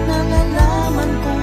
Nalalaman kong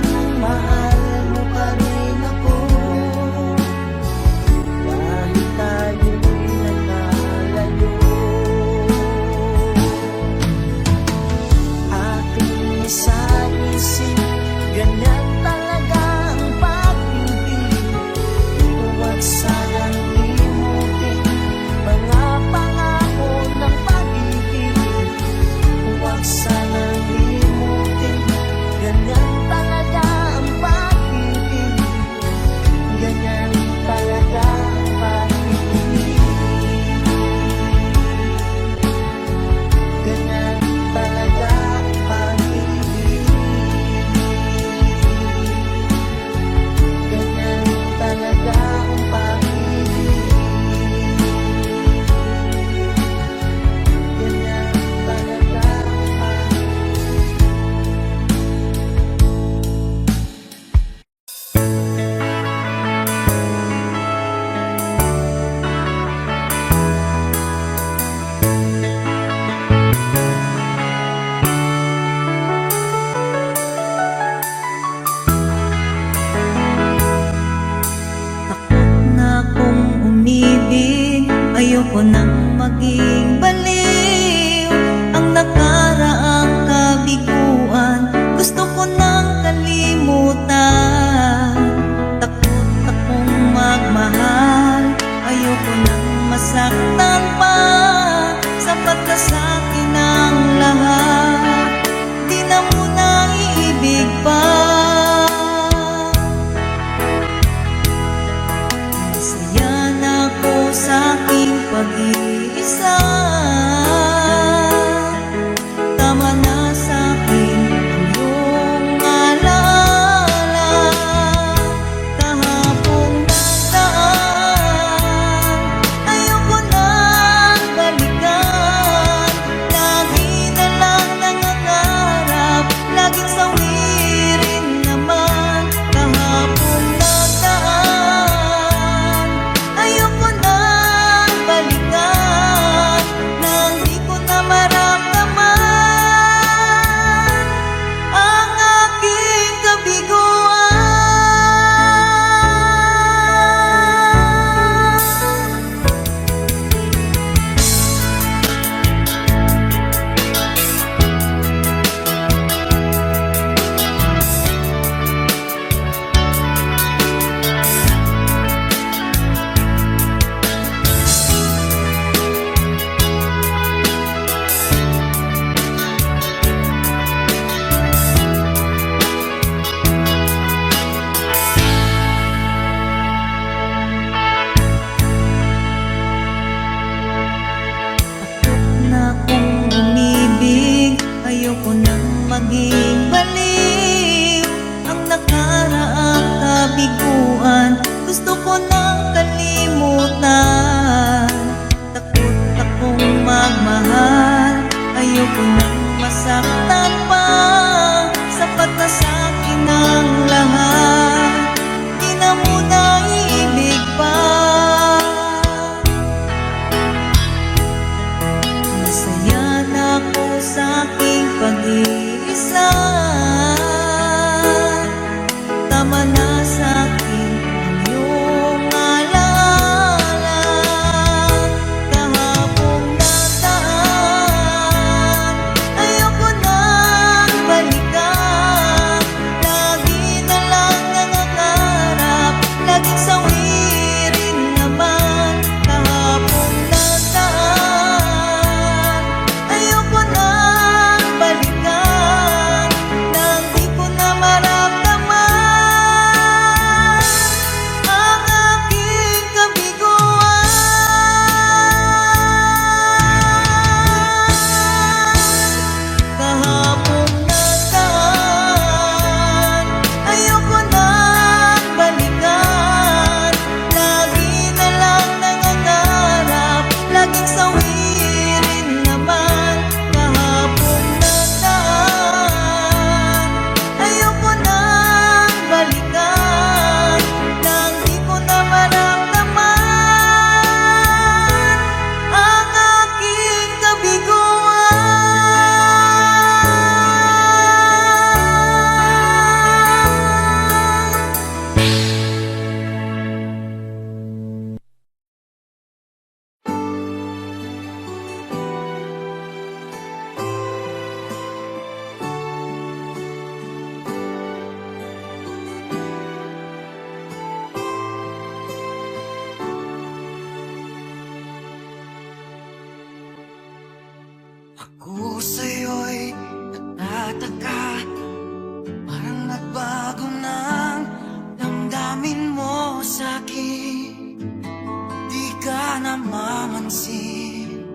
napapansin.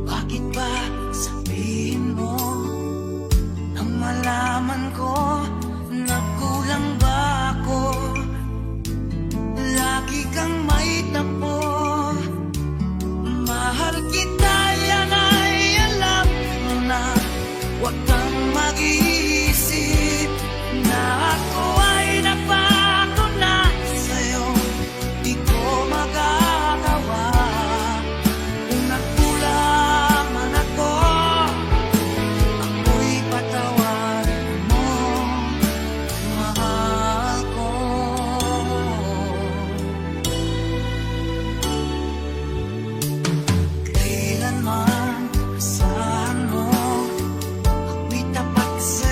Bakit ba sabihin mo nang malaman ko na kulang ba ako? Lagi kang may tapo. Mahal kita, yan ay alam mo na. Huwag kang mag-iisip na ako ay napako na sa'yo. Di ko magagawa. Kung nagkulang man ako, ako'y patawarin mo, mahal ko. Kailanman asahan mo, ako'y tapat sa'yo.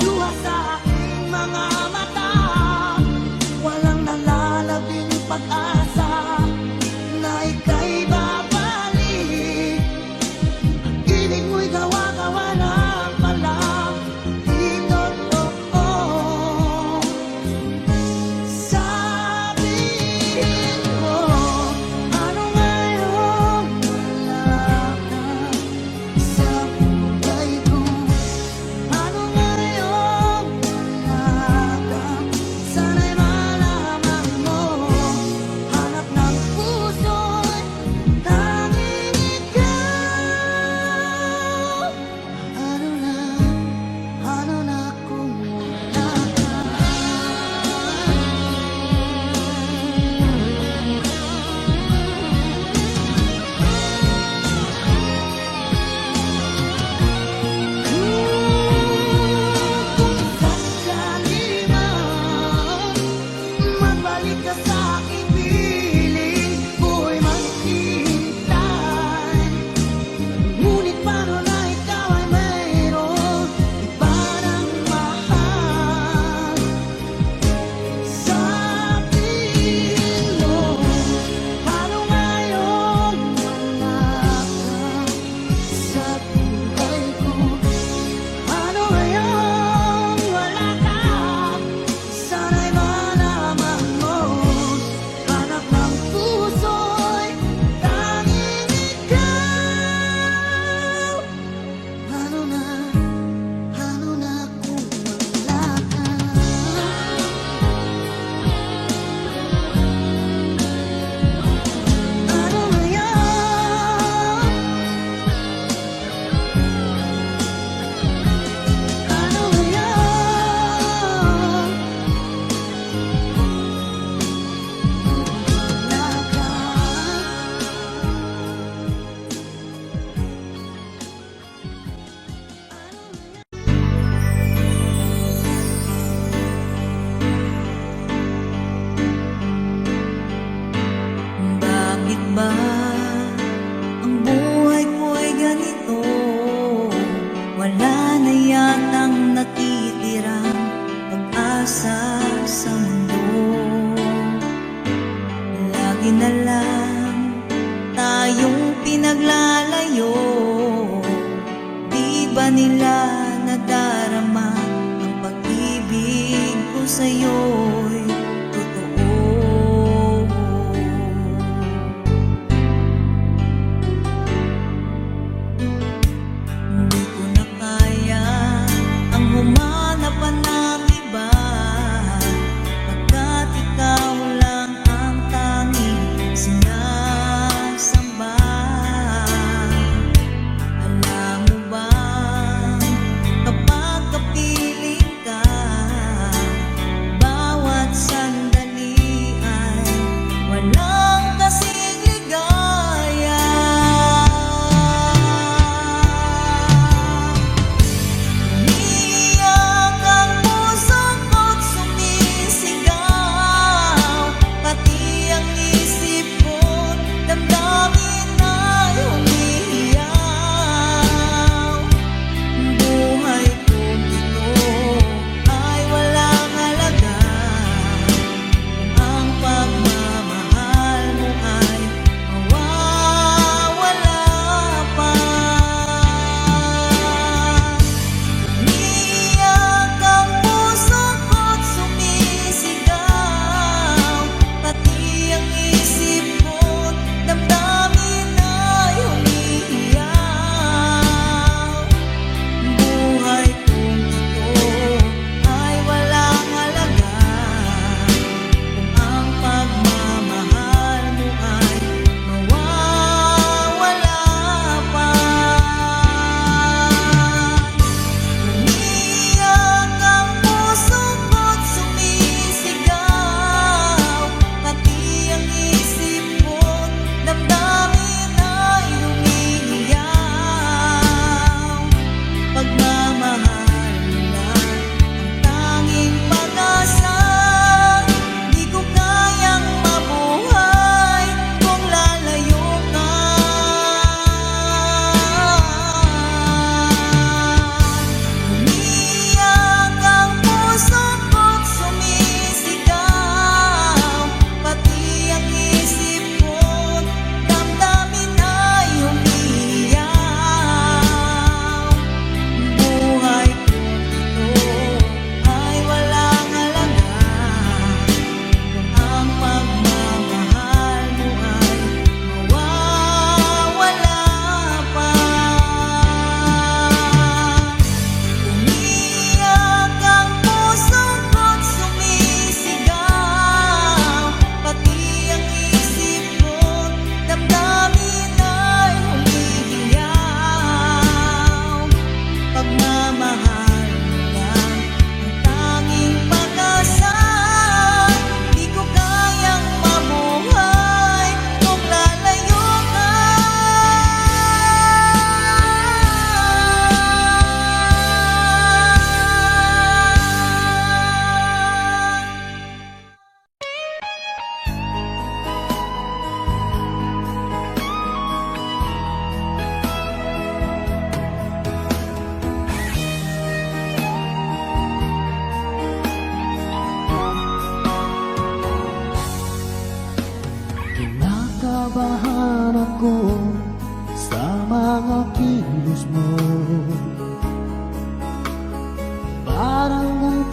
Luha sa aking mga mata, walang nalalabing pag-asa na ika'y babalik. Ibig mo'y gawa-gawa lang pala, di totoo. Sabihin mo, ano ngayong wala ka sa buhay ko? Ano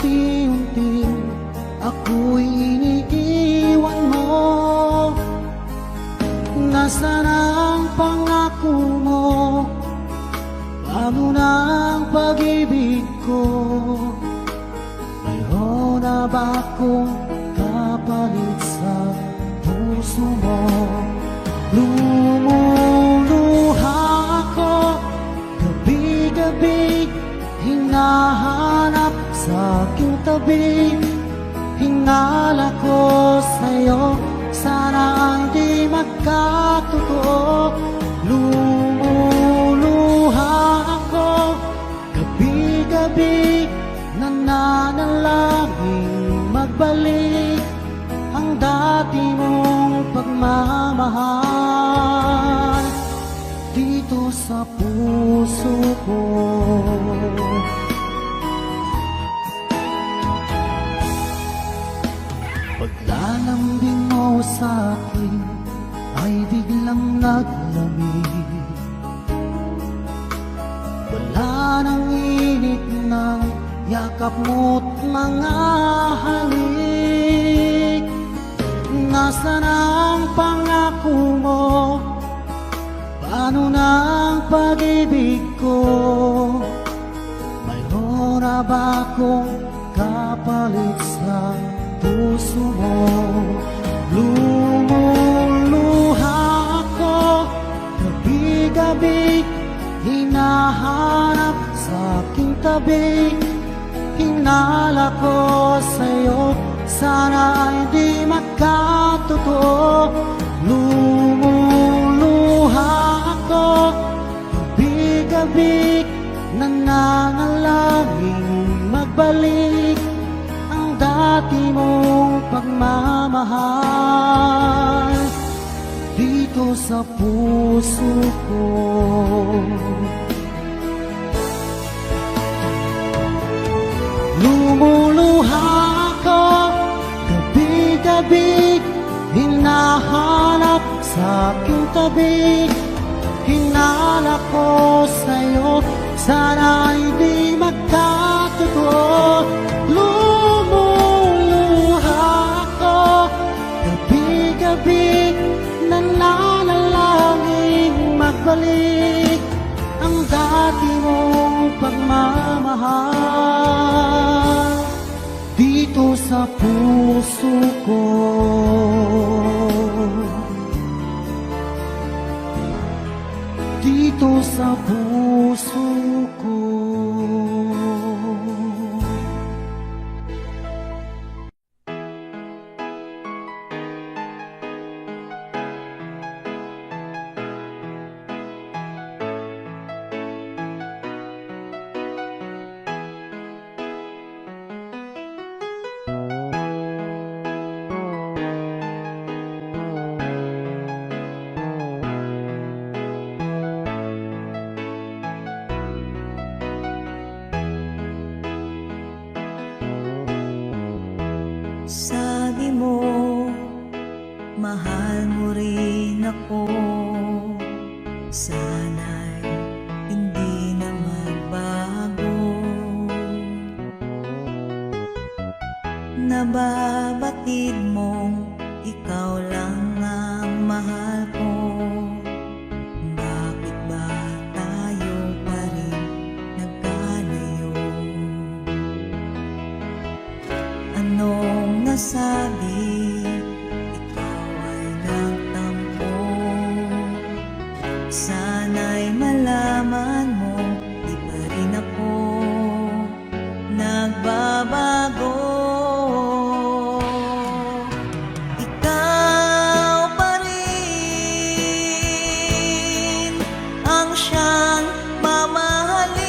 unti-unti ako'y iniiwan mo. Nasaan ang pangako mo? Paano na ang pag-ibig ko? Mayroon na ba akong kapalit sa puso mo? Lumuluha ako gabi-gabi, hinahanap sa aking tabi. Hinala ko sa'yo, sana hindi magkatotoo. Lumuluha ako gabi-gabi, nananalangin magbalik ang dati mong pagmamahal dito sa puso ko. Paglalambing mo sa akin ay biglang naglamig. Wala nang init ng yakap mo't mga halik. Nasaan ang pangako mo? Paano na ang pag-ibig ko? Mayroon na ba akong kapalit sa puso mo? Lumuluha ako gabi-gabi, hinahanap sa aking tabi. Hinala ko sa'yo, sana hindi magkatotoo. Lumuluha ako gabi-gabi, nananalangin magbalik ang dati mong pagmamahal dito sa puso ko. Lumuluha ako gabi-gabi, hinahanap sa aking tabi. Hinala ko sa'yo, sana hindi magkatotoo. Lumuluha ako gabi-gabi, nananalangin magbalik ang dati mong pagmamahal dito sa puso ko. Dito sa puso ko. Sabi mo, mahal mo rin ako. Sana'y hindi na magbago. Nababatid mong ikaw lang ang mahal ko. Bakit ba tayo pa rin nagkalayo? Anong nasabi? Ikaw ay nagtampo. Sana'y malaman mo, di pa rin ako nagbabago. Ikaw pa rin ang siyang mamahalin,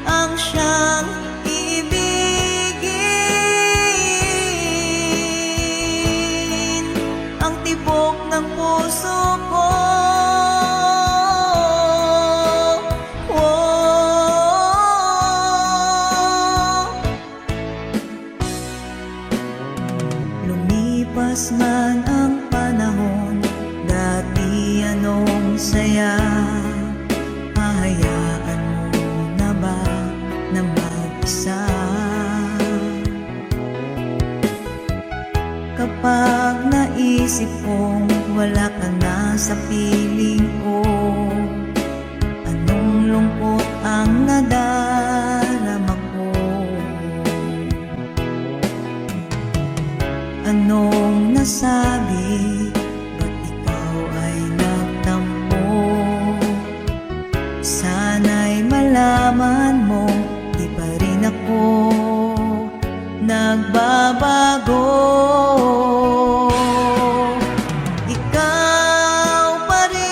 ang siyang ibigin, ang tibok ng puso ko. Lumipas man ang panahon, dati anong saya, hahayaan mo isip kong wala ka na sa piling ko. Anong lungkot ang nadarama ko? Anong nasabi? Ba't ikaw ay nagtampo? Sana'y malaman mo, di pa rin ako nagbabago. Ikaw pa rin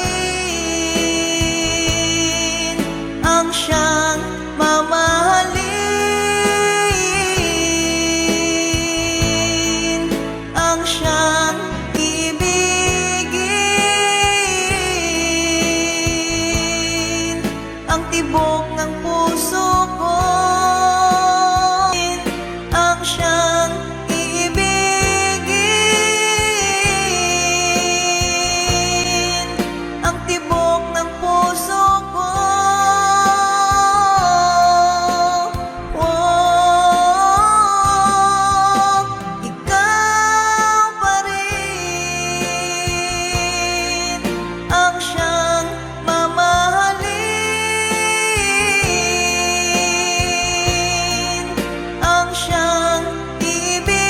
ang siyang mamahalin, ang siyang ibigin, ang tibok ng puso ko, ang siyang iibigin, ang tibok ng puso ko. Oh, ikaw pa rin ang siyang mamahalin, ang siyang ibigin,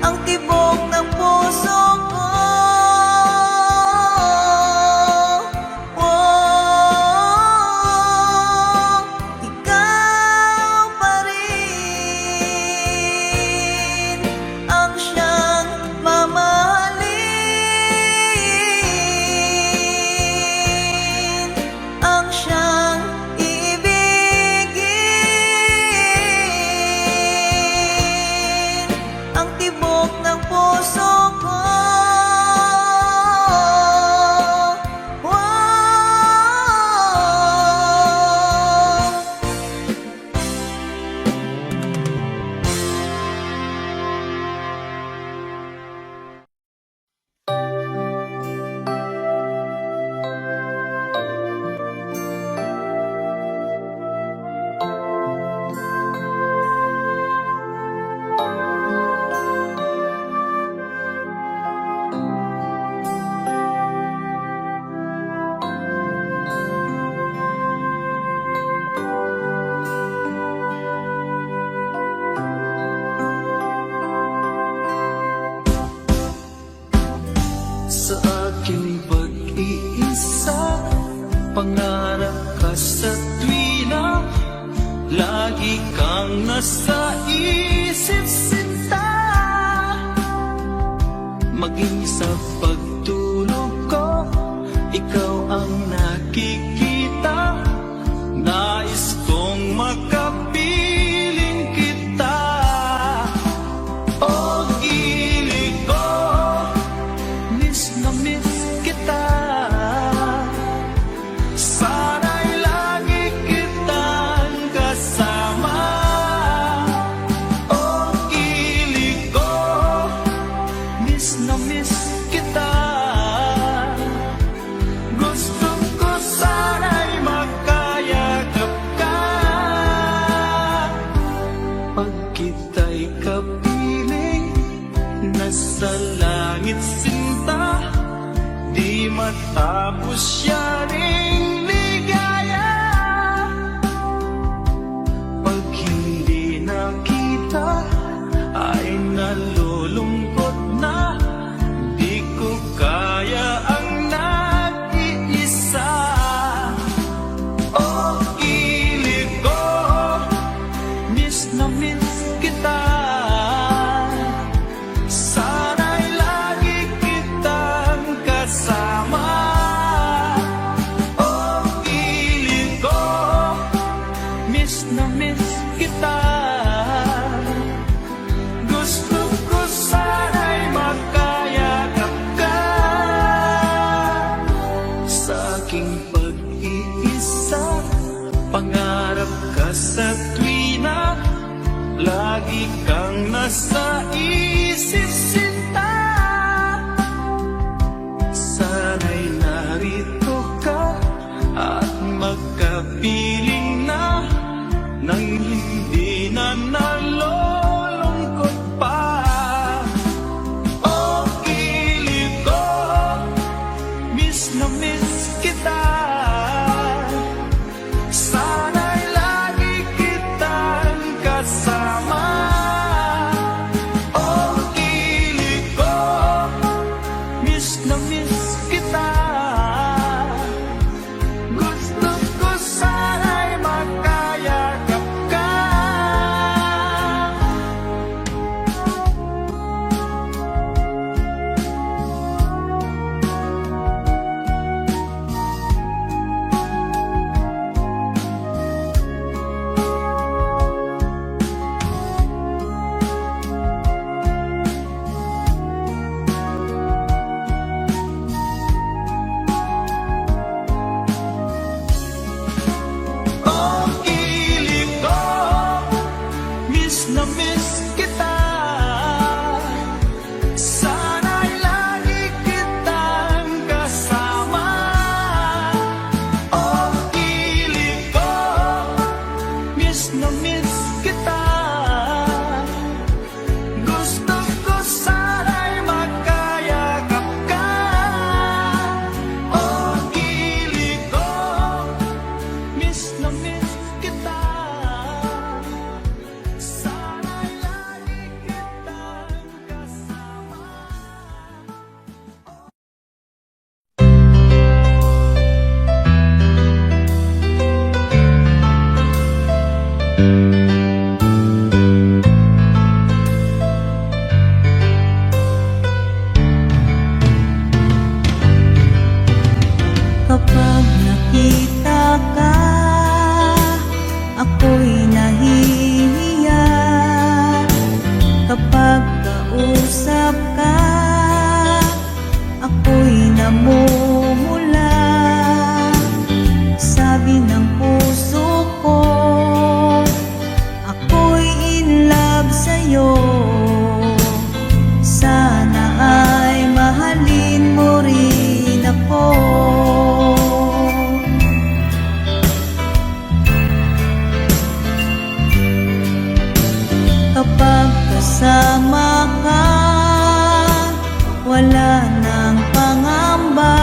ang tibok ng puso ko. Oh, ikaw pa rin ang siyang mamahalin, ang siyang ibigin, ang tibok ng puso ko. Sa aking pag-iisa, pangarap ka sa tuwina, lagi kang nasa isip sinta. Maging sa pagtulog ko, ikaw ang nakikita. Nais kong makapiling kita. Oh, ilig ko, miss na miss kita. Sana'y lagi kitang kasama. Oh, ilig ko, miss na miss kita. Gusto ko sana'y makayagap ka. Pag kita'y kapiling, nasa langit sinta, di matapos siya ring ligaya. Pag hindi nakita, ay nalulungkot na, di ko kaya ang nag-iisa. Oh, ilig ko, miss na miss kita. Sana'y lagi kitang kasama. Oh, ilig ko, miss na miss kita. Gusto ko sana'y makayakap ka. Sa aking pag-iisa, pangarap ka sa tuwina, lagi kang nasa isip sinta. Sana'y narito ka at magkapiling na, nang hindi na naloloko. na miss kita. Gusto ko sana'y makayakap ka. Oh, kilig ko, miss na miss kita. Sana'y lagi kitang kasama. Oh, kilig ko, miss na miss kita. Gusto ko sana'y makayakap ka. Oh, kilig ko, miss na miss kita. Sana'y lagi kitang kasama. Kapag nakita ka, ako'y nahihiya. Kapag kausap ka, ako'y namumula. Sabi ng puso ko, ako'y in love sa'yo. Sana ay mahalin mo rin ako. Kapag kasama ka, wala nang pangamba.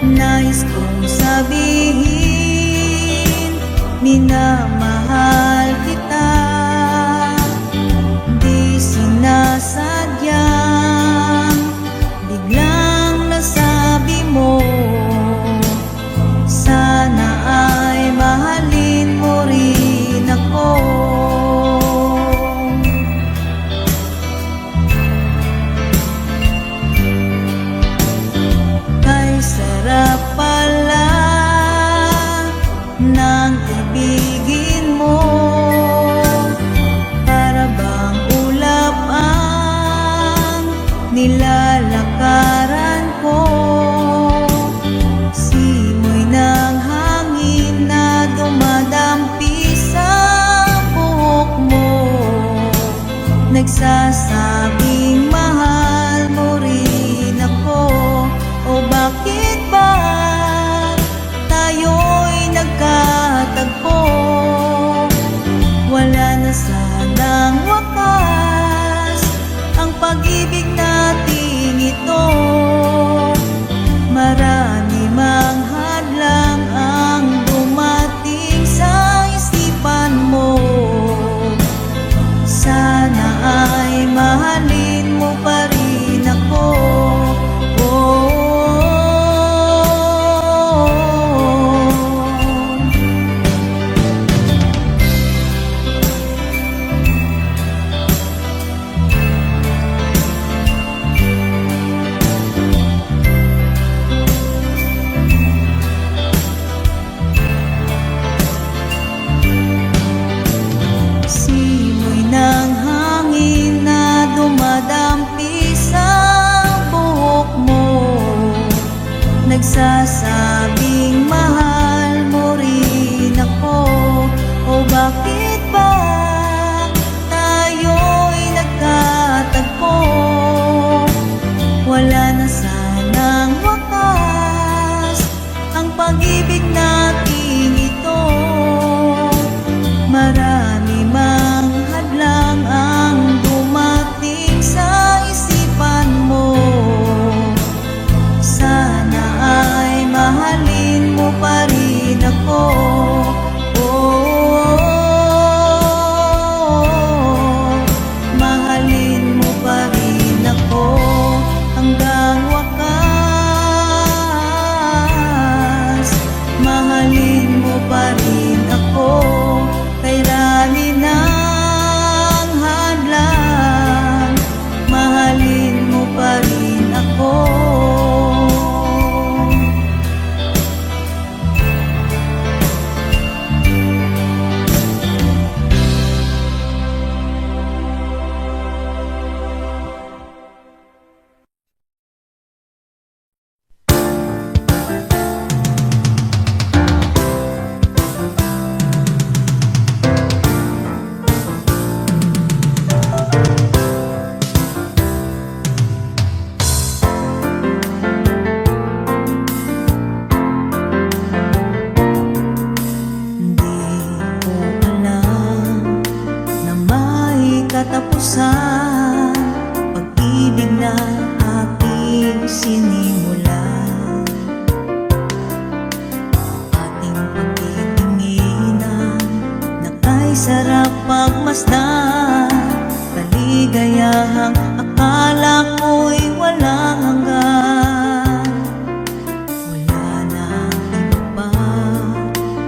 Nais kong sabihin, minamahal kita. Di sinasadyang biglang nasabi mo, sana ay mahalin mo rin ako. Kay sarap pala ng ibigin mo. Para bang ulap ang nilalakaran ko. Simoy ng hangin na dumadampi sa buhok mo. Nagsasabing mahal mo rin ako. O bakit ba tayo'y nagkatagpo? Wala na sanang wakas ang pag-ibig nating ito. Marami mang hadlang ang dumating sa isipan mo. Sana ay mahalin mo pa rin ako. Oh, simoy ng hangin na dumadampi sa buhok mo. Nagsasabing mahal mo rin ako. O bakit ba tayo'y nagkatagpo? Wala na sanang wakas ang pag-ibig nating ito. Marami mang hadlang ang dumating sa isipan mo. Sana ay mahalin mo pa rin ako. Oh, mahalin mo pa rin ako. masdan, kaligayahang akala ko'y walang hanggan. Wala nang iba pa,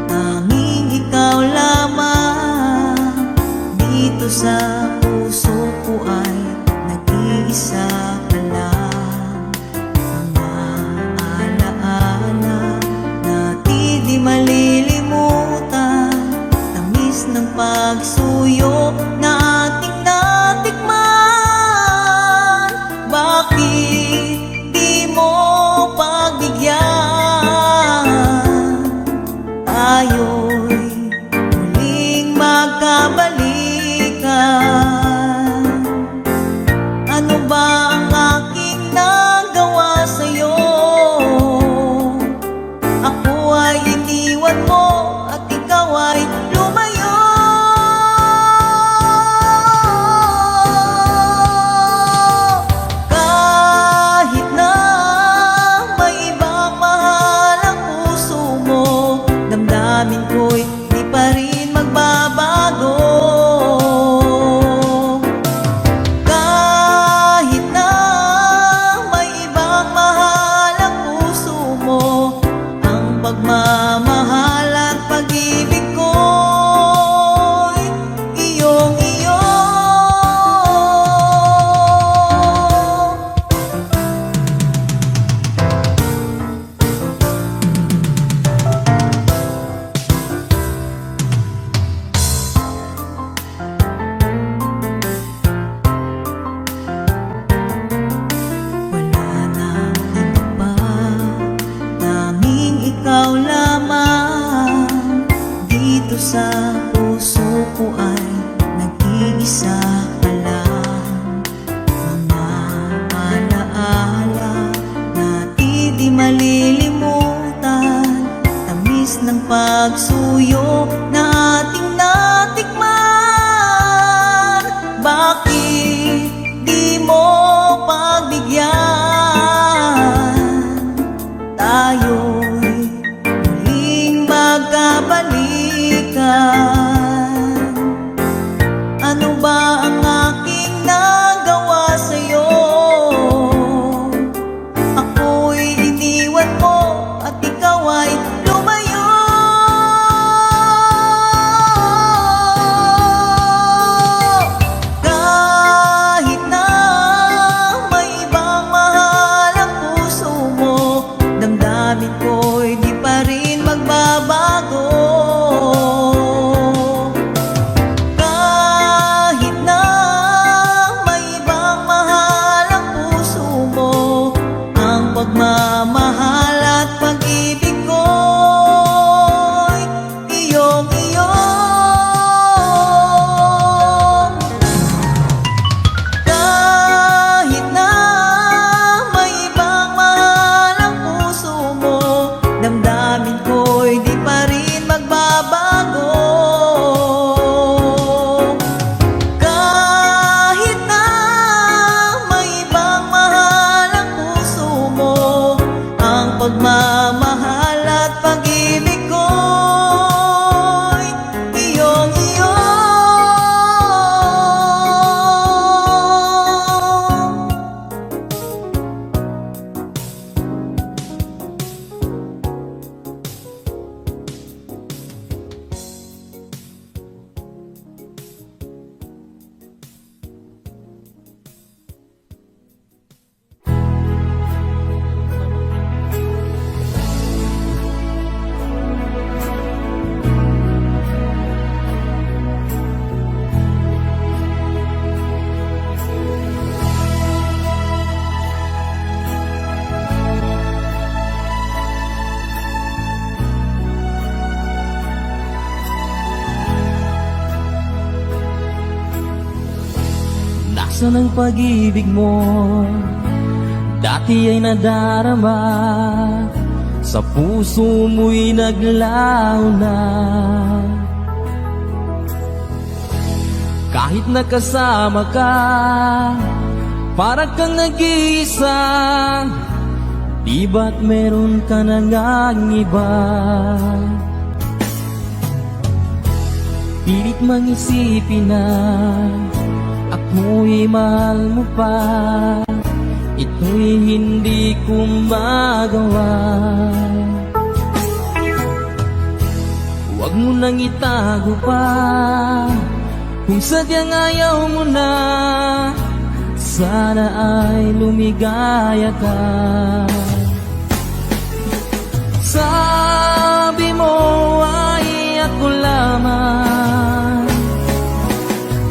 tanging ikaw lamang. Dito sa puso ko ay nag-iisa ka lang. Mga alaala natin di malilimutan, tamis ng pagsuyo na ating natikman. Bakit di mo pagbigyan? Tayo'y muling magkabalikan. Ano ba ang aking nagawa sa'yo? Ako ay iniwan mo at ikaw ay lumayo. Kahit na may ibang mahal ang puso mo, damdamin ko'y di pa rin magbabago. Kahit na may ibang mahal ang puso mo, ang pagmamahal at pag-ibig ko'y iyong-iyo. Wala nang iba pa, tanging ikaw lamang. Dito sa puso ko ay nag-iisa ka lang. Mga alaala natin di malilimutan, tamis ng pagsuyo na ating natikman. Bakit di mo pagbigyan? Tayo'y muling magkabalikan. Ano ba ang aking nagawa sa'yo? Ako'y iniwan mo at ikaw ay lumayo. Kahit na may ibang mahal ang puso mo, damdamin ko'y di pa rin magbabago. Kahit na may ibang mahal ang puso mo, ang pagmamahal at pag-ibig ko'y iyong-iyo. Kahit na may ibang mahal ang puso mo, damdamin ko'y di pa rin magbabago. Kahit na may ibang mahal ang puso mo, ang pagmamahal at pag-ibig ko'y iyong-iyo. Nasaan ang pag-ibig mo? Dati ay nadarama, sa puso mo'y naglaho na. Kahit nakasama ka, parang kang nag-iisa. Di ba't meron ka nang iba? Pilit mang isipin na ako'y mahal mo pa, ito'y hindi ko magawa. Huwag mo nang itago pa, kung sadyang ayaw mo na, sana ay lumigaya ka. Sabi mo ay ako lamang,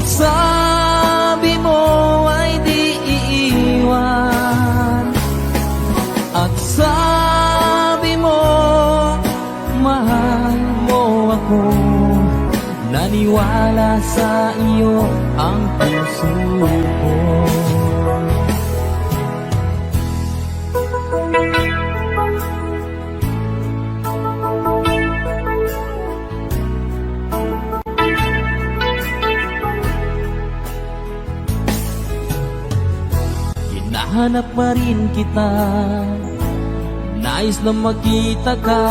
sabi mo ay di iiwan, at sabi mo mahal mo ako. Naniwala sa iyo ang puso ko. Hinahanap pa rin kita, nais na makita ka,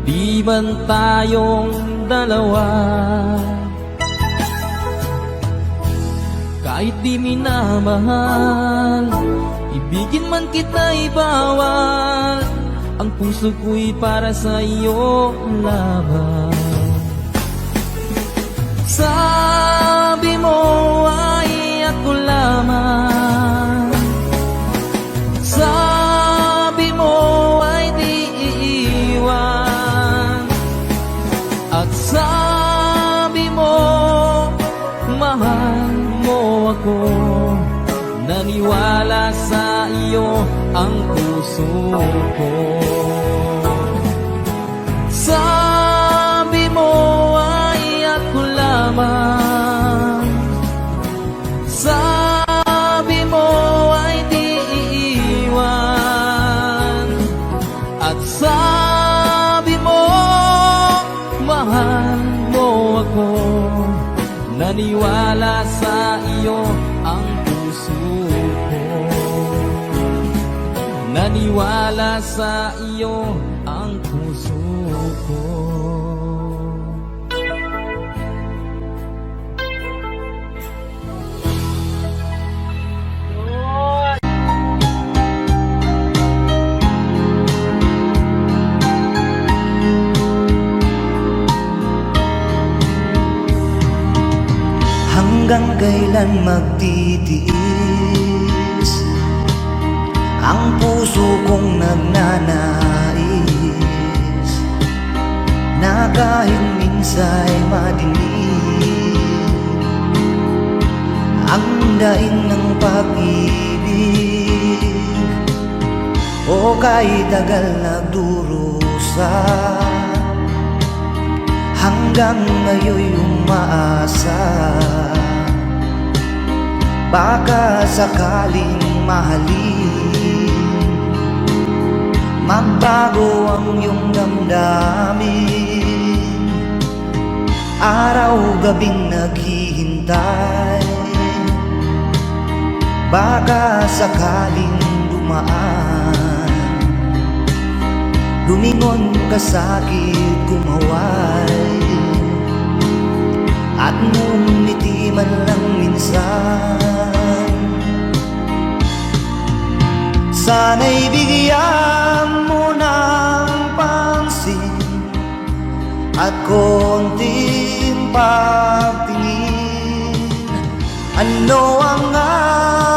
di man tayong dalawa. Kahit di minamahal, ibigin man kita'y bawal, ang puso ko'y para sa iyo lamang. Sabi mo ay ako lamang, sabi mo ay di iiwan, at sabi mo mahal mo ako. Naniwala sa iyo ang puso ko. Sabi mo ay ako lamang, sabi mo ay di iiwan, at sabi mo mahal mo ako. Naniwala sa iyo ang puso ko. Naniwala sa iyo ang puso ko. Hanggang kailan magtitiis ang puso kong nagnanais, na kahit minsa'y madilim ang daing ng pag-ibig, o kahit tagal nagdurusa, hanggang ngayon'y umaasa, baka sakaling mahalin, magbago ang iyong damdamin. Araw-gabing naghihintay, baka sakaling dumaan, lumingon ka sa'kin, kumaway, at ngumiti man lang minsan. Sana'y bigyan mo ng pansin at konting pagtingin. Ano ang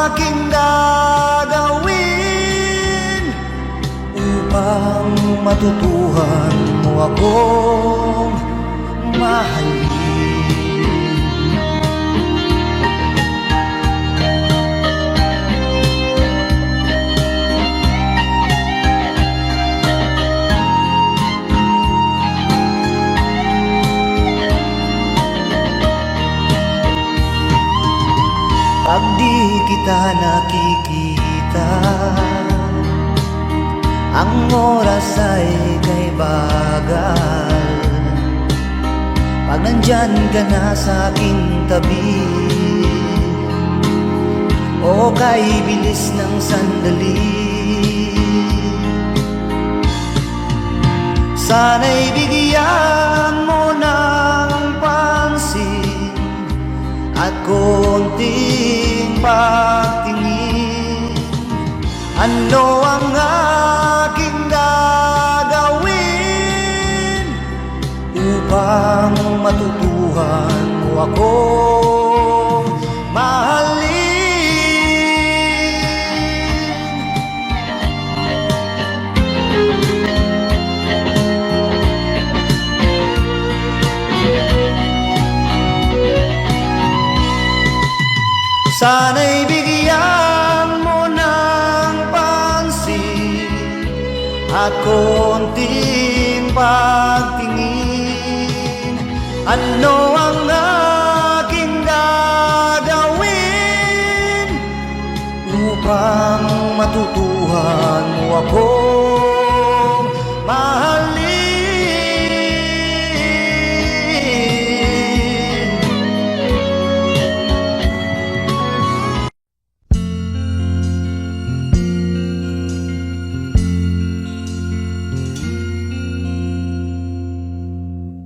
aking gagawin upang matutuhan mo akong mahalin? Pag di kita nakikita, ang oras ay kay bagal. Pag nandyan ka na sa aking tabi, o kay bilis ng sandali, sana'y bigyan mo ng konting pagtingin. Ano ang aking gagawin upang matutuhan mo ako mahalin? Sana'y bigyan mo ng pansin at konting pagtingin. Ano ang aking gagawin upang matutuhan mo ako mahalin?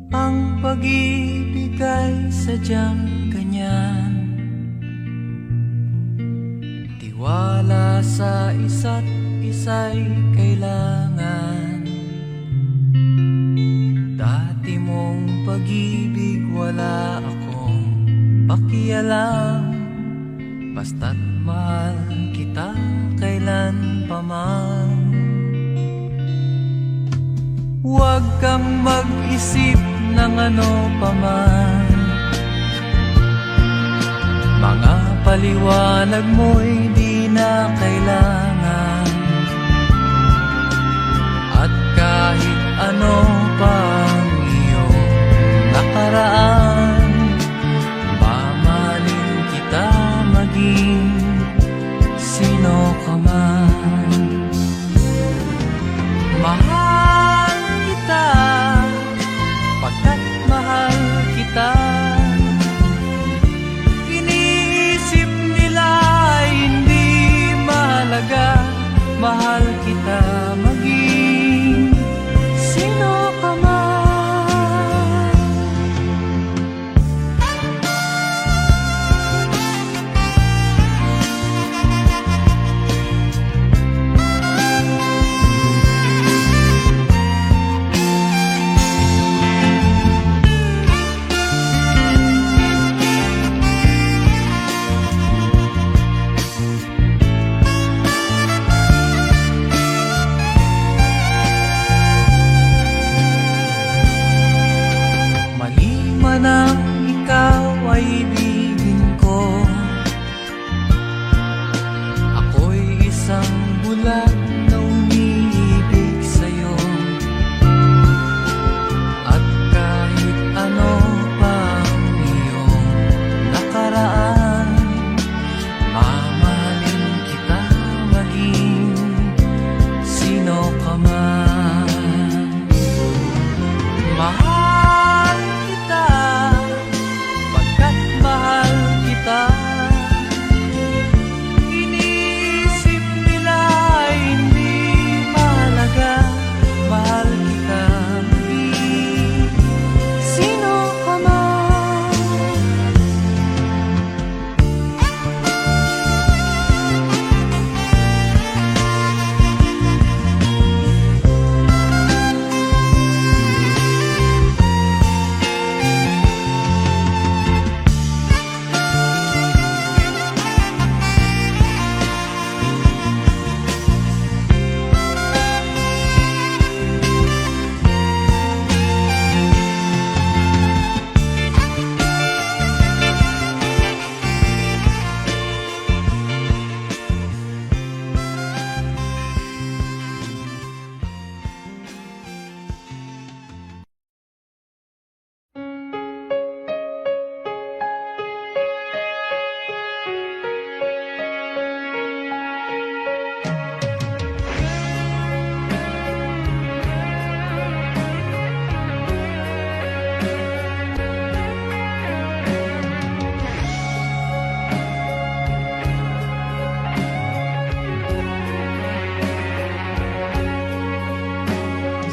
Ang pag-ibig ay sadyang ganyan, tiwala sa isa't isa'y kailangan. Dati mong pag-ibig wala akong pakialam, basta't mahal kita kailan pa man. Huwag kang mag-isip ng ano pa man, mga paliwanag mo'y di na kailangan. At kahit ano pang iyong nakaraan, mamahalin kita maging sino ka man. Mahal kita pagkat mahal kita. Iniisip nila hindi mahalaga, mahal kita maging sino ka man. Mali man ang ikaw ay ibigin ko, ako'y isang bulag na umiibig sa'yo. At kahit ano pang iyong nakaraan, mamahalin kita maging sino ka man. Mahal kita pagkat mahal kita. Iniisip nila hindi mahalaga, mahal kita maging sino ka man.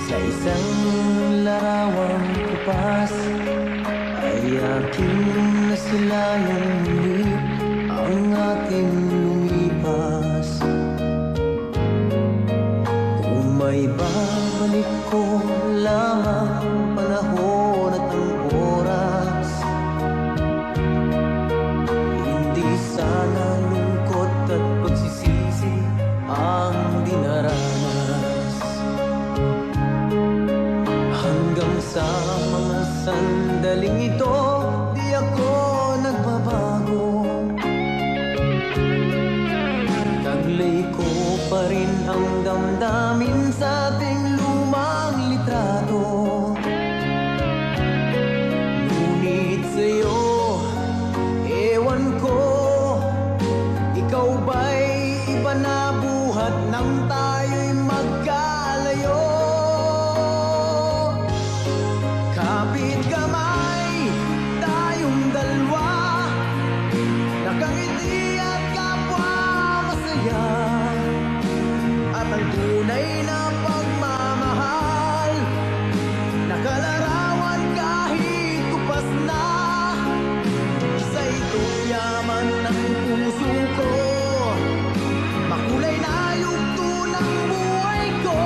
Sa isang larawang kupas ay aking Masilayan muli ang ating lumipas. Kung may babalik ko lamang panahon at ang oras, hindi sana lungkot at pagsisisi ang dinaranas. Hanggang sa mga sandaling ito, di ako nagbabago. Taglay ko pa rin ang damdamin sa ating lumang litrato. Ngunit sa'yo, ewan ko, ikaw ba'y iba na buhat nang tayo'y magkalayo? Kapit kamay, tayong dalawa, nakangiti at kapwa masaya. At ang tunay na pagmamahal, nakalarawan kahit kupas na. Isa itong yaman ng puso ko, makulay na yugto ng buhay ko.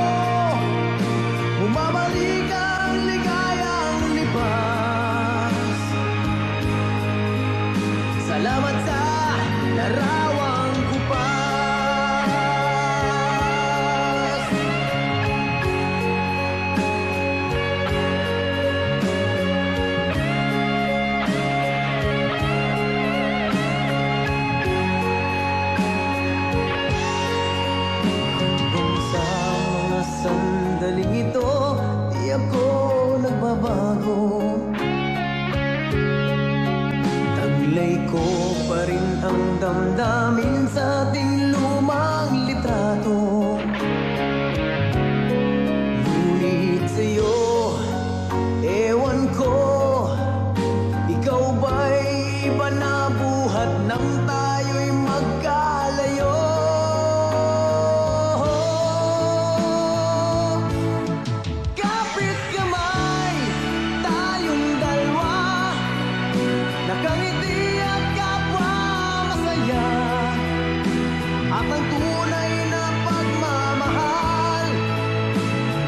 Bumabalik ang ligayang libas. Salamat sa larawang kupas. Hanggang sa mga sandaling ito, di ako nagbabago. Taglay ko pa rin ang damdamin sa ating lumang litrato. Ngunit sa'yo, ewan ko, ikaw ba'y iba na buhat nang tayo'y magkalayo? Kapit kamay, tayong dalawa, nakangiti at kapwa masaya. At ang tunay na pagmamahal,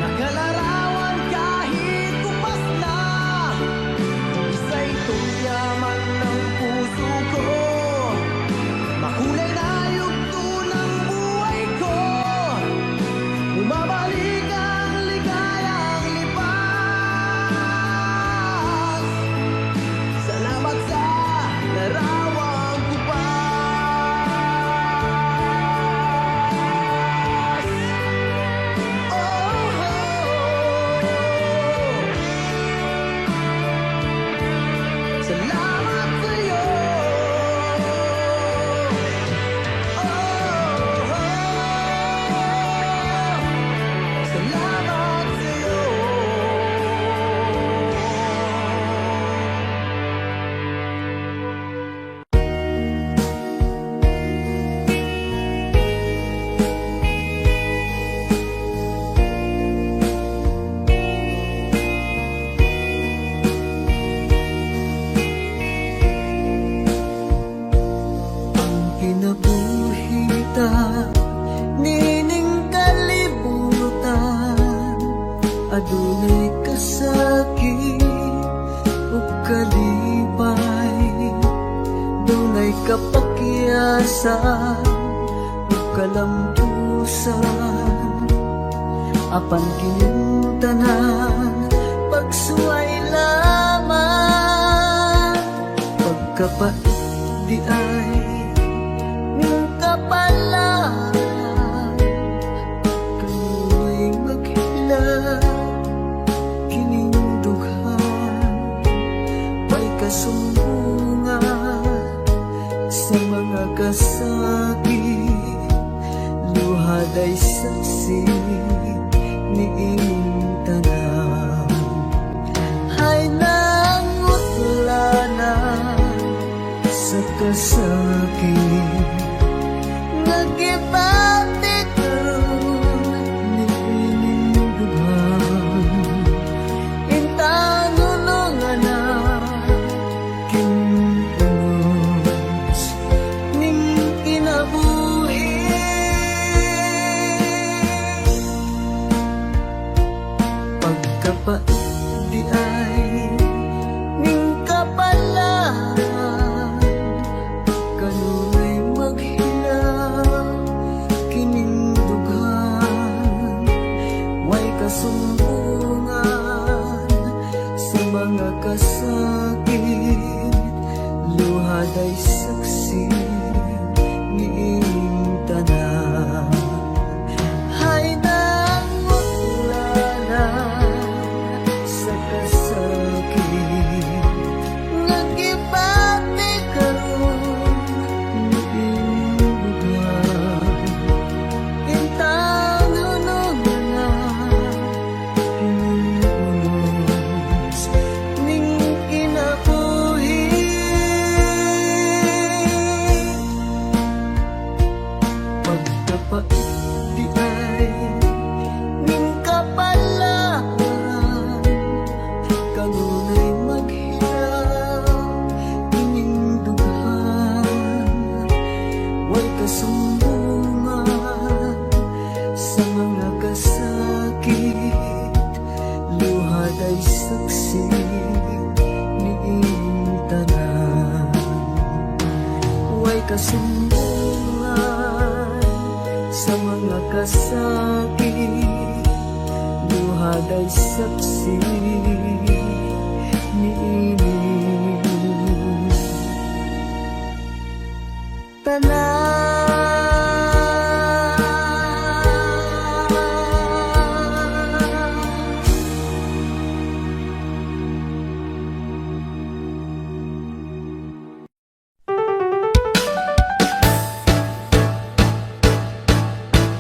nakalarawan kahit kupas na. Isa itong yaman ng puso ko, makulay na yugto ng buhay ko. Bumabalik ang ligayang lipas. Salamat sa larawang kupas. Oh, salamat sa'yo. Salamat sa'yo. Ang kinabuhita, nining kalibutan, adunay kasakit o kalipay, dunay kapakyasan o kalampusan. Apan kining tanan, pagsuway lamang, pagkapait di ay ng kapalaan. Kanu'y maghilang, kining dughan, may kasumbungan sa mga kasakit. Luhad ay saksi ni inyong tanan, ay nangutla na sa kasakit. Nagibati karon ni inyong dughan, intang ulungan na king Pagkapait di ay ning kapalaan, kanunay maghilang kining dughan, way kasumbungan sa mga kasakit, luhaday saksi niing tanan. Hay nangutlanan sa kasakit, nagibati karon niing lugar. Intang hunungan, pinunos ning kinabuhi. Pagkapait di ay ning kapalaan, kanunay maghilang ining dughan, way kasumbungan sa mga kasakit, luhaday saksi niing tanan. Way kasumbungan sa mga kasakit, luhaday saksi niing tanan.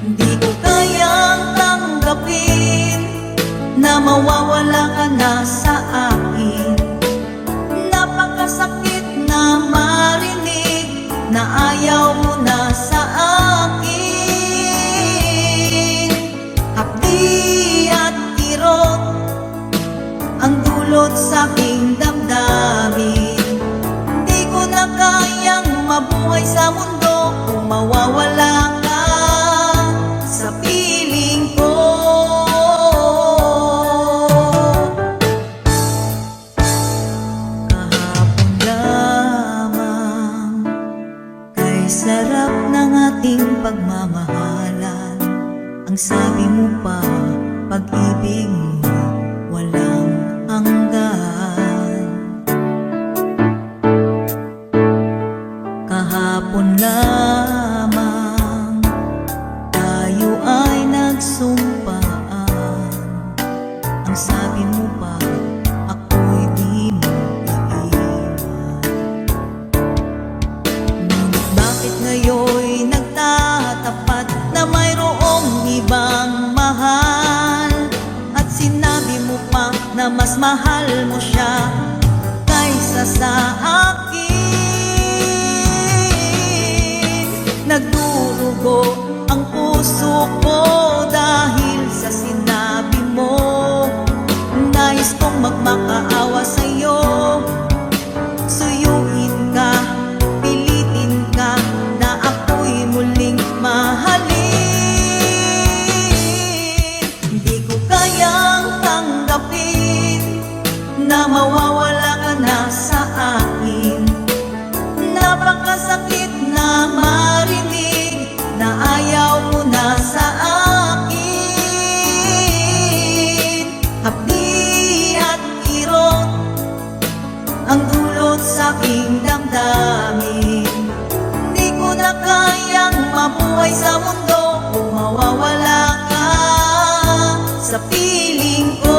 Di ko kayang tanggapin na mawawala ka na sa akin. Napakasakit na marinig na ayaw mo na sa akin. Hapdi at kirot ang dulot sa aking damdamin. Di ko na kayang mabuhay sa mundo kung mawawala ka sa piling ko. Kahapon lamang kay sarap ng ating pagmamahalan. Ang sabi mo pa, pag-ibig mo walang hanggan. Kahapon lamang tayo ay nagsumpaan. Ang sabi mo pa, ako'y di mo iiwan. Ngunit bakit ngayon'y nagtatapat na mayroong ibang mahal? At sinabi mo pa na mas mahal mo siya kaysa sa akin. Nagdurugo ang puso ko dahil sa sinabi mo. Nais kong magmakaawa sa'yo, suyuin ka, pilitin ka na ako'y muling mahalin. Hindi ko kayang tanggapin na mawawala ka na sa akin. Napakasakit na marinig na ayaw mo na sa akin. Hapdi at kirot ang dulot sa aking damdamin. Di ko na kayang mabuhay sa mundo kung mawawala ka sa piling ko.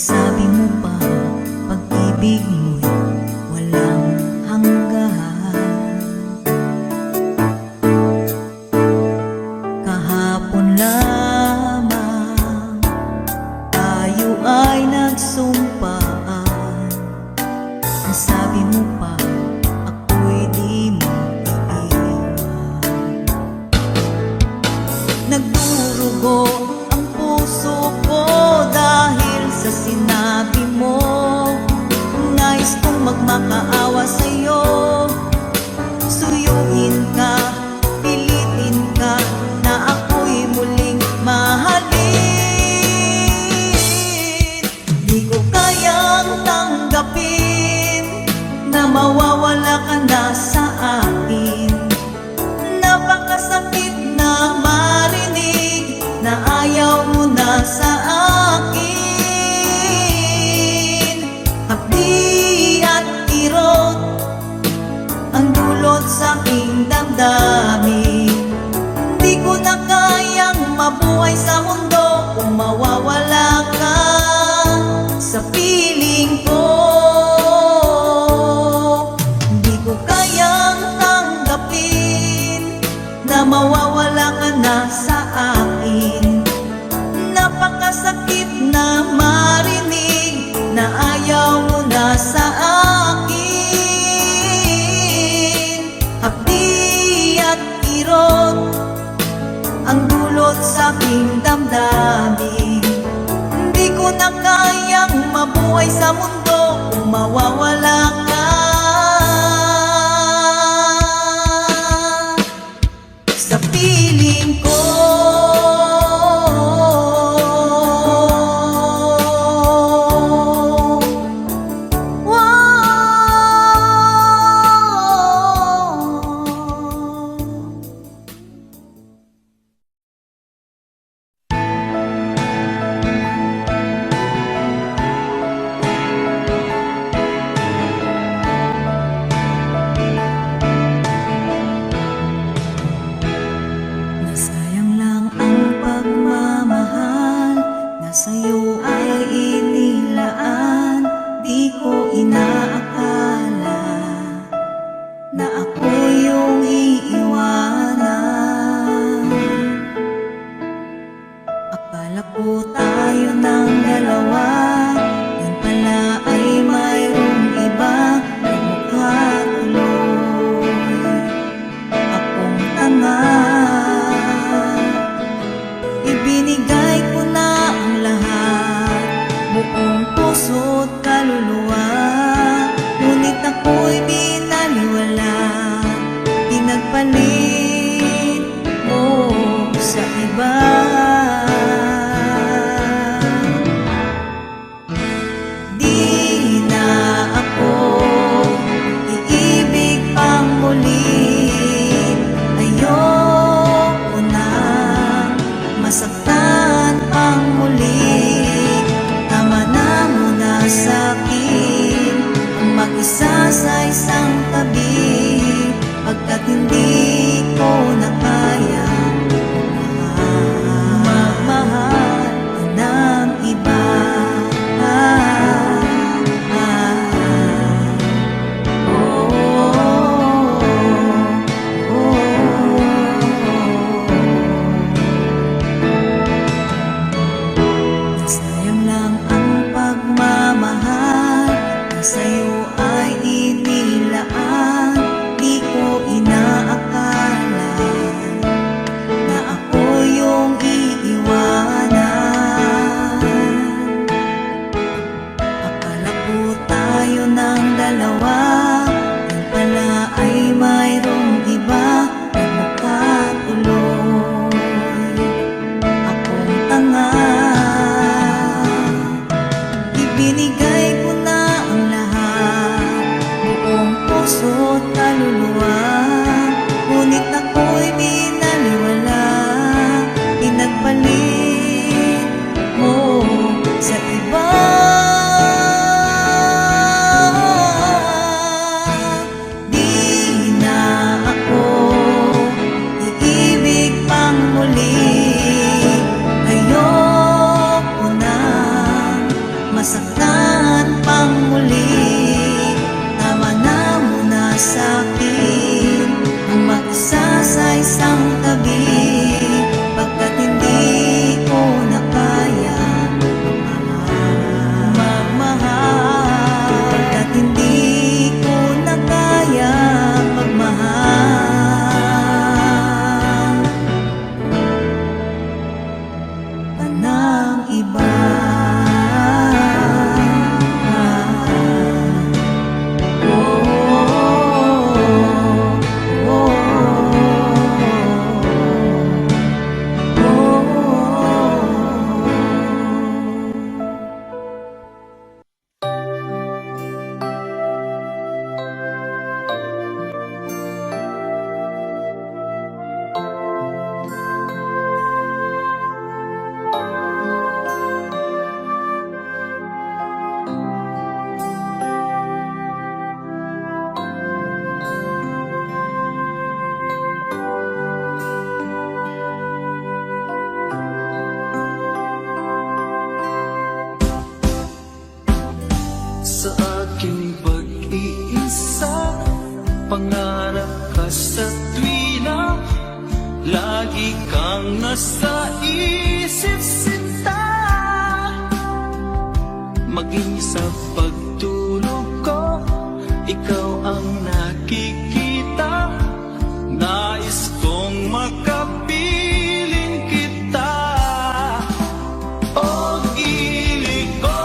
sabi mo pa, pag-ibig mo'y walang hanggan. Kahapon lamang tayo ay nagsumpaan. Ang sabi mo pa, ako'y di mo iiwan. Nagdurugo ang puso ko dahil sa sinabi mo. Nais kong magmakaawa sa'yo, suyuin ka, pilitin ka na ako'y muling mahalin. Di ko kayang tanggapin na mawawala ka na sa akin. Napakasakit na marinig na ayaw mo na sa akin. Hapdi at kirot ang dulot sa aking damdamin. Di ko na kayang mabuhay sa mundo kung mawawala ka sa piling ko. Di ko kayang tanggapin na mawawala ka na sa akin. Napakasakit na marinig na ayaw mo na sa akin. Hapdi at kirot ang dulot sa aking damdamin. Di ko na kayang mabuhay sa mundo kung mawawala ka sa piling ko. Nasayang lang ang pagmamahal na sa'yo ay inilaan. Di ko inaakala na ako yung iiwanan. Akala ko tayo ng dalawa, yun pala ay mayroong iba. Mukha tuloy akong tanga. Ibinigay ko na ang lahat, buong puso't kaluluwa. Ngunit ako'y binaliwala, pinagpalit mo sa iba. Di na ako iibig pang muli. Ayoko na masaktan pang muli. Tama na muna sa'kin. iba. Sa aking pag-iisa, pangarap ka sa tuwina, lagi kang nasa isip sinta. Maging sa pagtulog ko, ikaw ang nakikita. Nais kong makapiling kita. O gili ko,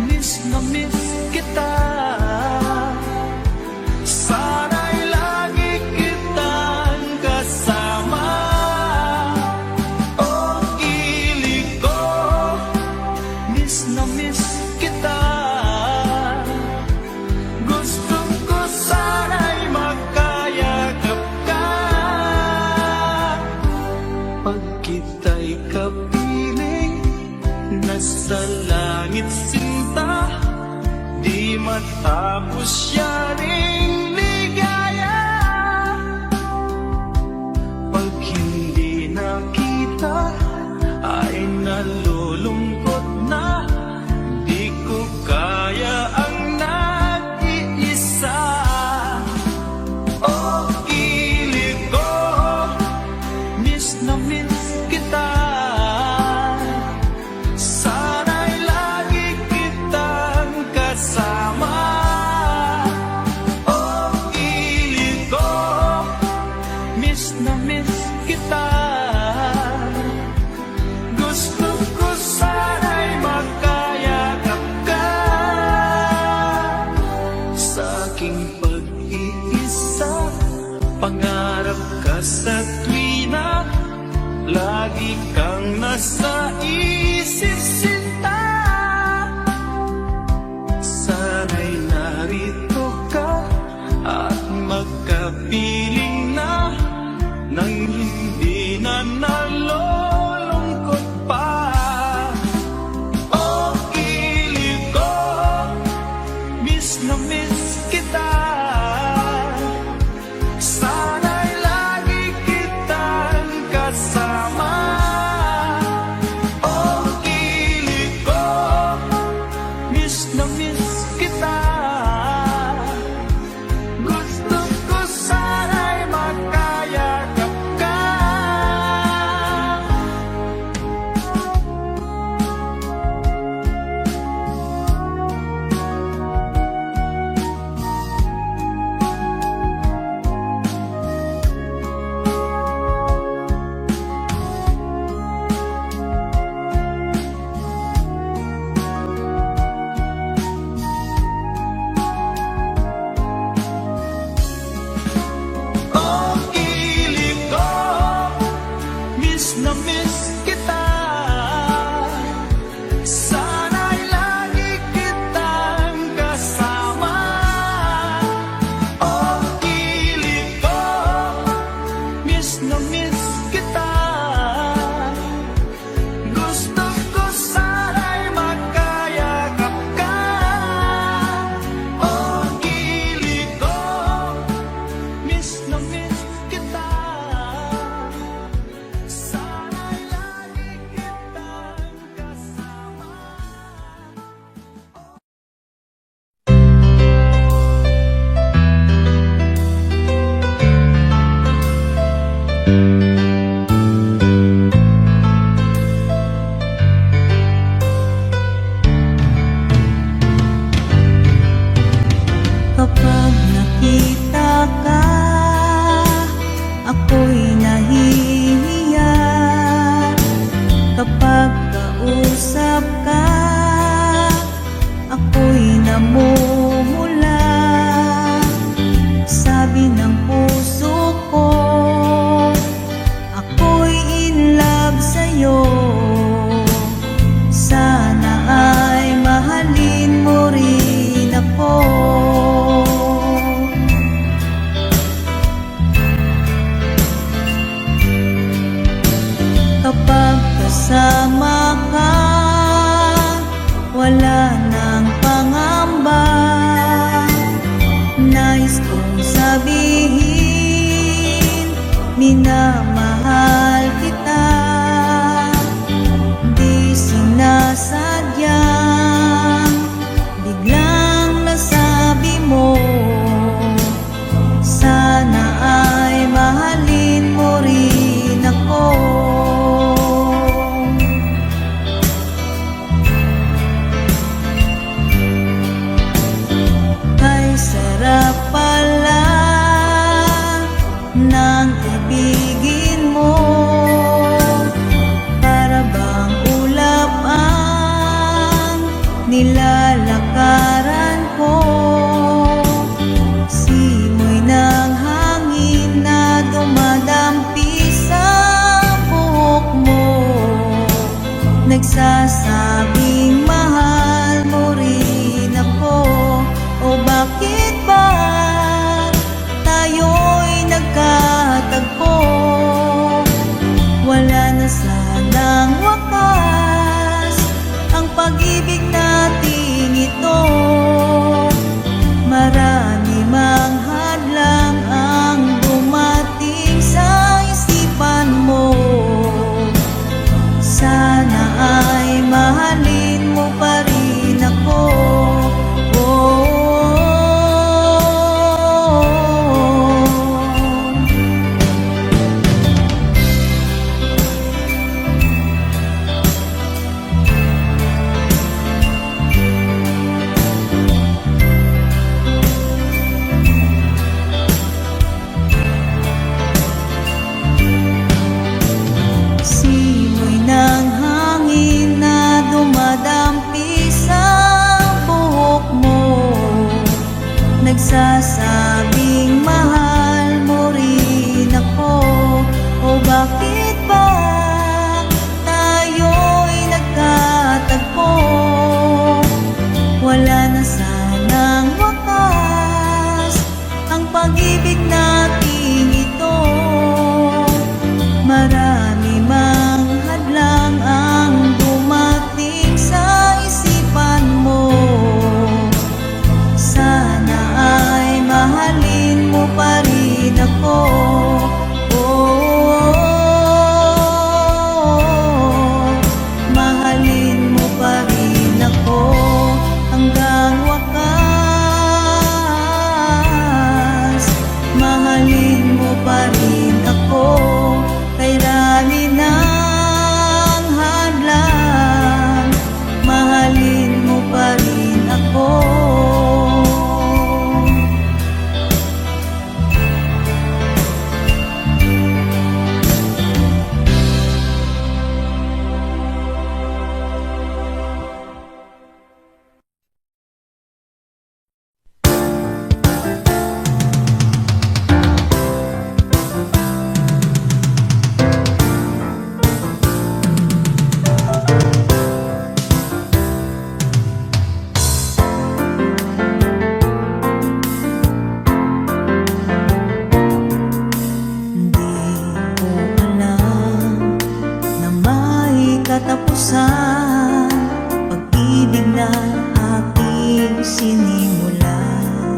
miss na miss kita. Sana'y lagi kitang kasama. O gili ko, miss na miss kita. Gusto ko sana'y magkayakap ka. Pag kita'y kapiling, nasa langit sinta, di matapos yaring ligaya. Pag hindi nakita, ay nalulungkot na, di ko kaya ang nag-iisa. O gili ko, miss na miss kita. Sana'y lagi kitang kasama. O gili ko, miss na miss kita. Gusto ko sana'y magkayakap ka. Sa aking pag-iisa, pangarap ka sa tuwina, lagi kang nasa isip sinta. Sana'y narito ka at magkapiling na, nang hindi na nalulungkot pa. O gili ko, miss na miss kita. Sana'y lagi kitang kasama. O kasama ka, wala nang pangamba. Nais kong sabihin, minamahal kita. Di sinasadyang biglang nasabi mo, sana ay mahalin mo rin ako. Ay sarap pala ng ibigin mo, para bang ulap ang nilalakaran ko. Simoy ng hangin na dumadampi sa buhok mo, nagsasabing mahal mo rin ako. O bakit ba tayo'y nagkatagpo? Wala na sanang wakas ang pag-ibig nating ito. Marami mang hadlang ang dumating sa isipan mo, sana ay mahalin mo pa rin ako. Oh, simoy ng hangin na dumadampi sa buhok mo, nagsasabing mahal mo rin ako. O bakit ba tayo'y nagkatagpo? Wala na sanang wakas ang pag-ibig nating ito. Marami mang hadlang ang dumating sa isipan mo, sana ay mahalin mo pa rin ako. Oh, mahalin mo pa rin ako hanggang wakas. Mahalin mo pa rin ako, kay rami ng hadlang. Mahalin mo pa rin ako. Katapusan, pag-ibig na ating sinimulan,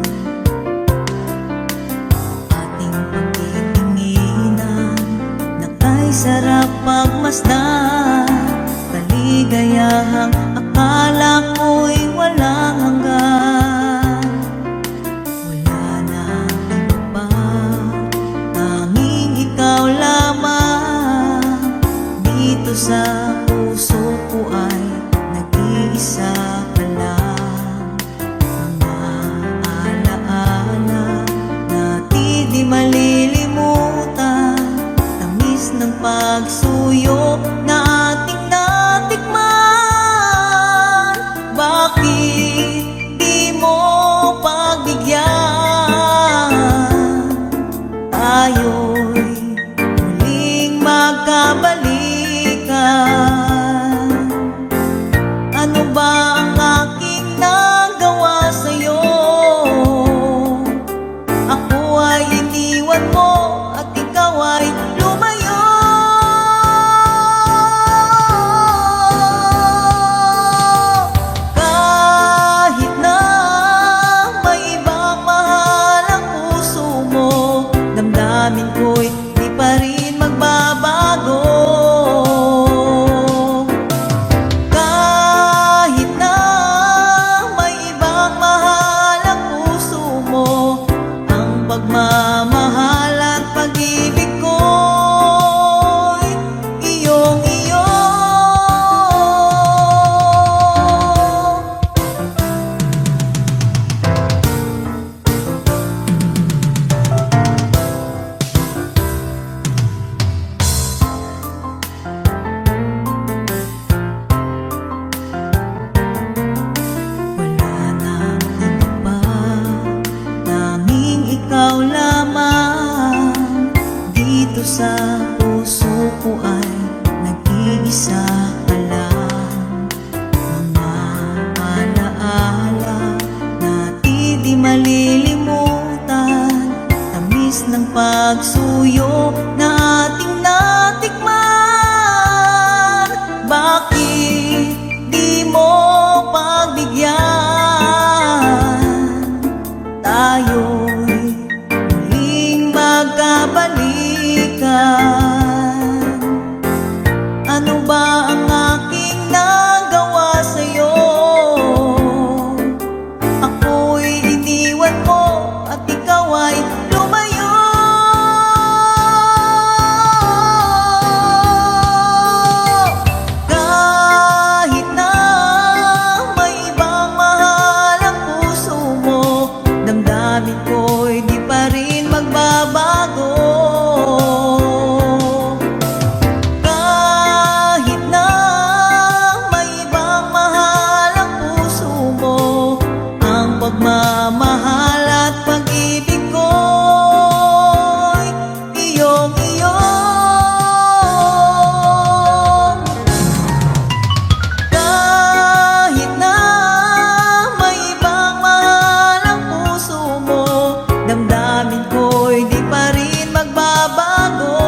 ating pagtitinginan na kay sarap pagmasdan, kaligayahang akala ko'y walang hanggan. Wala na iba pa, tanging ikaw lamang dito sa puso ko ay nag-iisa ka lang. Mga alaala natin di malilimutan, tamis ng pagsuyo na Ano ba ang aking nagawa sa'yo? Ako'y iniwan mo at ikaw ay lumayo. Kahit na may ibang mahal ang puso mo, damdamin ko'y di pa rin magbabago. Kahit na may ibang mahal ang puso mo, ang pagmamahal at pag-ibig ko'y iyong-iyo. Kahit na may ibang mahal ang puso mo, damdamin ko'y di pa rin magbabago.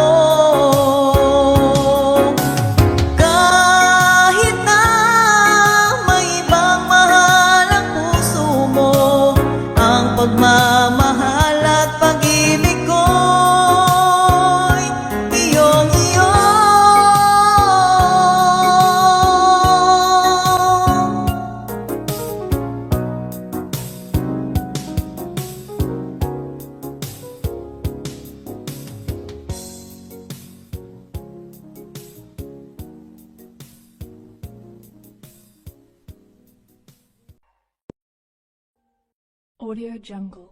Kahit na may ibang mahal ang puso mo, ang pagmamahal at pag-ibig ko'y iyong-iyo. Audio Jungle.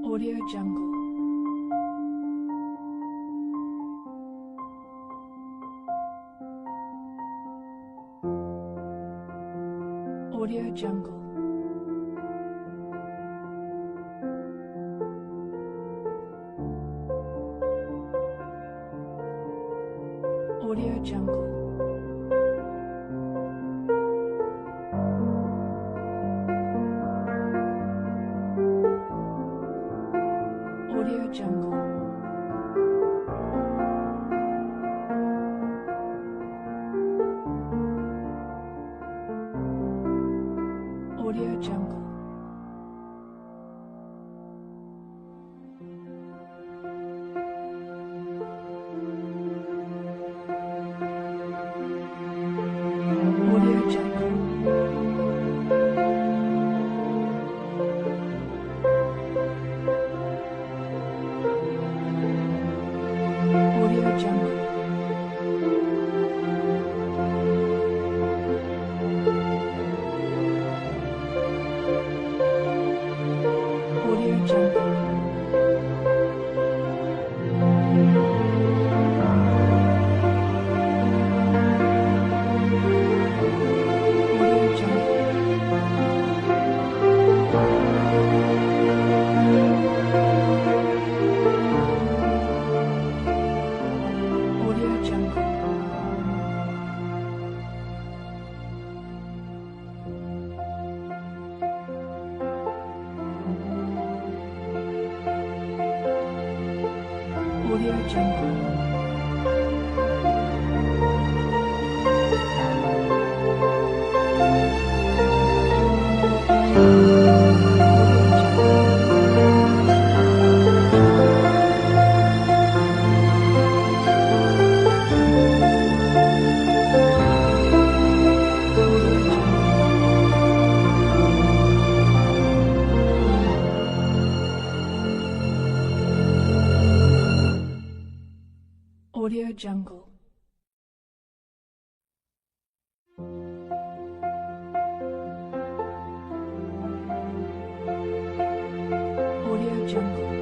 Audio Jungle. Audio Jungle. Audio Jungle. Audio Jungle. Audio Jungle. Audio Jungle. Audio Jungle. Audio Jungle. Audio Jungle. Audio Jungle. Audio Jungle. Audio Jungle. Audio Jungle.